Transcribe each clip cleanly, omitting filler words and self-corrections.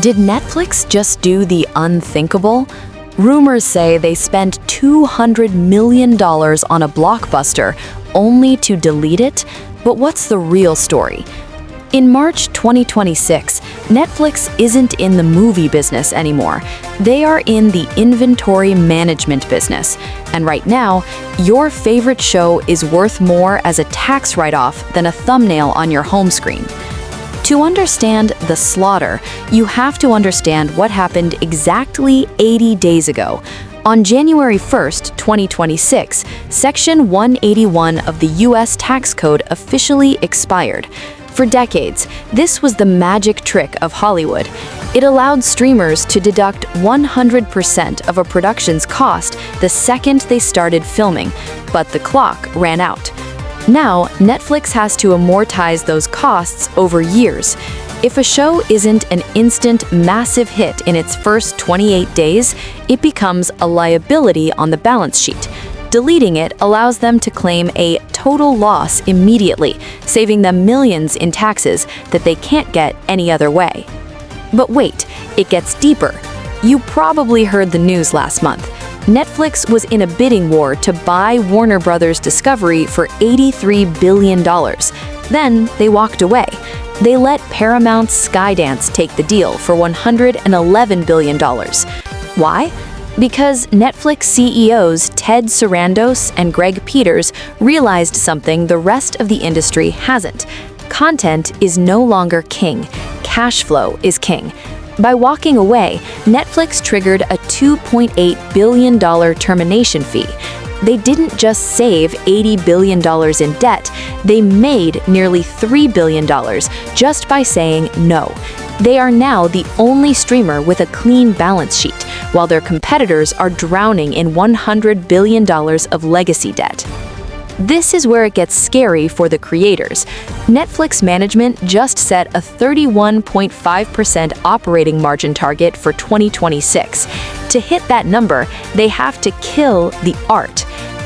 Did Netflix just do the unthinkable? Rumors say they spent $200 million on a blockbuster only to delete it, but what's the real story? In March 2026, Netflix isn't in the movie business anymore. They are in the inventory management business. And right now, your favorite show is worth more as a tax write-off than a thumbnail on your home screen. To understand the slaughter, you have to understand what happened exactly 80 days ago. On January 1st, 2026, Section 181 of the U.S. tax code officially expired. For decades, this was the magic trick of Hollywood. It allowed streamers to deduct 100% of a production's cost the second they started filming, but the clock ran out. Now, Netflix has to amortize those costs over years. If a show isn't an instant, massive hit in its first 28 days, it becomes a liability on the balance sheet. Deleting it allows them to claim a total loss immediately, saving them millions in taxes that they can't get any other way. But wait, it gets deeper. You probably heard the news last month. Netflix was in a bidding war to buy Warner Bros. Discovery for $83 billion. Then they walked away. They let Paramount's Skydance take the deal for $111 billion. Why? Because Netflix CEOs Ted Sarandos and Greg Peters realized something the rest of the industry hasn't. Content is no longer king. Cash flow is king. By walking away, Netflix triggered a $2.8 billion termination fee. They didn't just save $80 billion in debt, they made nearly $3 billion just by saying no. They are now the only streamer with a clean balance sheet, while their competitors are drowning in $100 billion of legacy debt. This is where it gets scary for the creators. Netflix management just set a 31.5% operating margin target for 2026. To hit that number, they have to kill the art.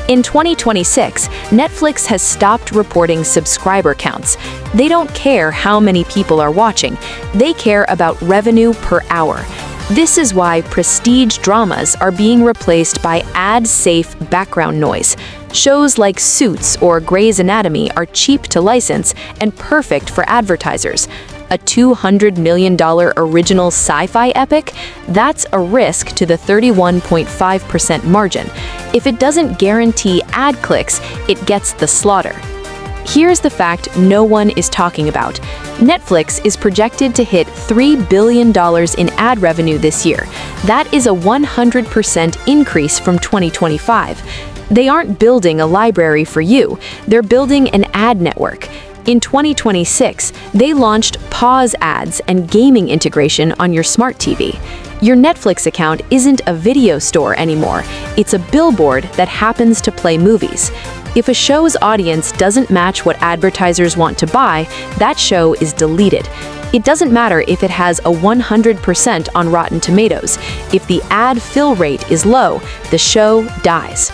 In 2026, Netflix has stopped reporting subscriber counts. They don't care how many people are watching. They care about revenue per hour. This is why prestige dramas are being replaced by ad-safe background noise. Shows like Suits or Grey's Anatomy are cheap to license and perfect for advertisers. A $200 million original sci-fi epic? That's a risk to the 31.5% margin. If it doesn't guarantee ad clicks, it gets the slaughter. Here's the fact no one is talking about. Netflix is projected to hit $3 billion in ad revenue this year. That is a 100% increase from 2025. They aren't building a library for you, they're building an ad network. In 2026, they launched pause ads and gaming integration on your smart TV. Your Netflix account isn't a video store anymore, it's a billboard that happens to play movies. If a show's audience doesn't match what advertisers want to buy, that show is deleted. It doesn't matter if it has a 100% on Rotten Tomatoes. If the ad fill rate is low, the show dies.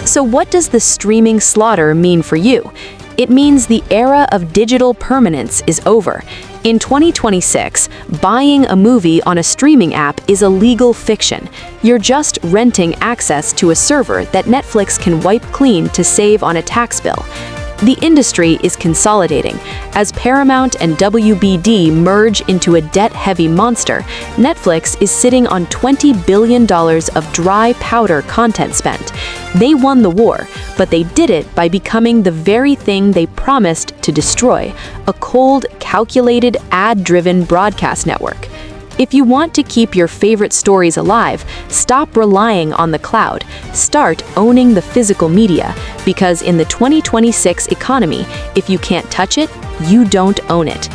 So what does the streaming slaughter mean for you? It means the era of digital permanence is over. In 2026, buying a movie on a streaming app is a legal fiction. You're just renting access to a server that Netflix can wipe clean to save on a tax bill. The industry is consolidating. As Paramount and WBD merge into a debt-heavy monster, Netflix is sitting on $20 billion of dry powder content spent. They won the war, but they did it by becoming the very thing they promised to destroy, a cold, calculated, ad-driven broadcast network. If you want to keep your favorite stories alive, stop relying on the cloud. Start owning the physical media, because in the 2026 economy, if you can't touch it, you don't own it.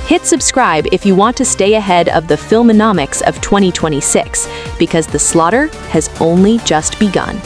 Hit subscribe if you want to stay ahead of the filmonomics of 2026, because the slaughter has only just begun.